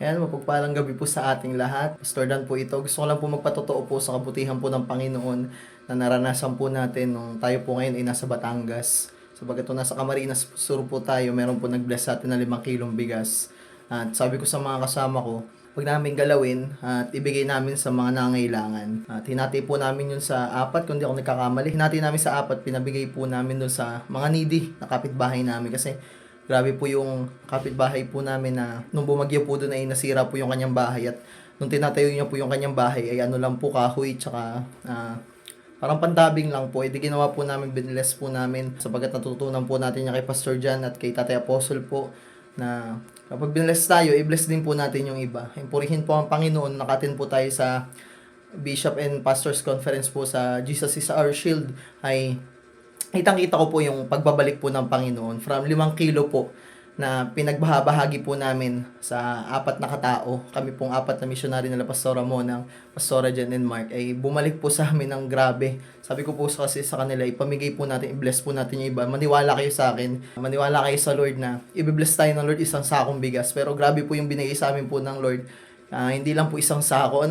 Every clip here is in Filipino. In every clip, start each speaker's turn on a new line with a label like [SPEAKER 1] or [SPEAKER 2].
[SPEAKER 1] Ayan, mapagpalang gabi po sa ating lahat. Pastor Dan po ito. Gusto ko lang po magpatotoo po sa kabutihan po ng Panginoon na naranasan po natin nung tayo po ngayon ay nasa Batangas. Sabagat po nasa Camarines Sur po tayo, meron po nag-bless sa atin na 5 kilong bigas. At sabi ko sa mga kasama ko, huwag namin galawin at ibigay namin sa mga nangailangan. At hinati po namin yun sa apat, kung di ako nagkakamali. Hinati namin sa apat, pinabigay po namin dun sa mga needy na kapitbahay namin. Kasi grabe po yung kapitbahay po namin na nung bumagyo po doon ay nasira po yung kanyang bahay at nung tinatayo niya po yung kanyang bahay ay ano lang po kahoy tsaka parang pantabing lang po. Di ginawa po namin, biniless po namin sapagat natutunan po natin niya kay Pastor Jan at kay Tatay Apostle po na kapag biniless tayo, i-bless din po natin yung iba. Purihin po ang Panginoon, nakatin po tayo sa Bishop and Pastors Conference po sa Jesus is Our Shield ay kitang-kita ko po yung pagbabalik po ng Panginoon from 5 kilo po na pinagbahabahagi po namin sa 4 na katao. Kami pong 4 na missionary nila Pastora Mona, Pastora Jen and Mark ay bumalik po sa amin ng grabe. Sabi ko po kasi sa kanila, ipamigay po natin, i-bless po natin yung iba. Maniwala kayo sa akin, maniwala kayo sa Lord na i-bless tayo ng Lord isang sakong bigas. Pero grabe po yung binigay sa amin po ng Lord. Hindi lang po isang sako,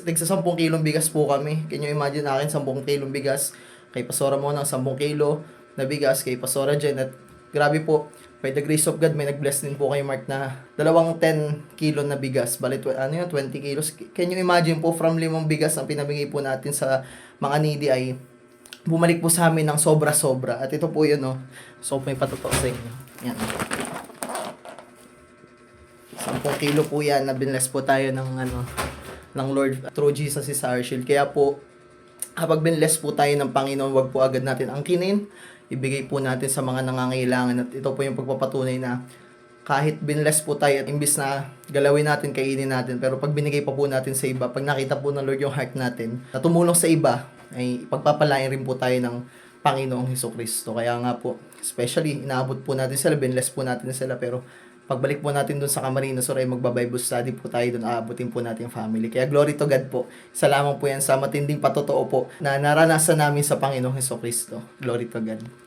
[SPEAKER 1] tigsa 10 kilong bigas po kami. Can you imagine akin 10 kilong bigas? Kay Pastora mo ng 10 kilo na bigas, kay Pastora Jen, at grabe po, by the grace of God, may nag-bless din po kay Mark na 10 kilo na bigas, bali 20 kilos. Can you imagine po, from 5 bigas ang pinabigay po natin sa mga needy ay bumalik po sa amin ng sobra-sobra. At ito po yun, so may patotoo sa inyo. Yan. 10 kilo po yan na binless po tayo ng Lord through Jesus is our shield. Kaya po, kapag binless po tayo ng Panginoon, wag po agad natin angkinin. Ibigay po natin sa mga nangangailangan. At ito po yung pagpapatunay na kahit binless po tayo at imbis na galawin natin, kainin natin, pero pag binigay pa po natin sa iba, pag nakita po ng Lord yung heart natin, na tumulong sa iba, ay pagpapalain rin po tayo ng Panginoong Hesukristo. Kaya nga po, especially, inaabot po natin sila, binless po natin sila, pero pagbalik po natin dun sa Camarines Sur ay magba-Bible study po tayo dun, aabutin po natin yung family. Kaya glory to God po. Salamat po yan sa matinding patotoo po na naranasan namin sa Panginoong Hesukristo. Glory to God.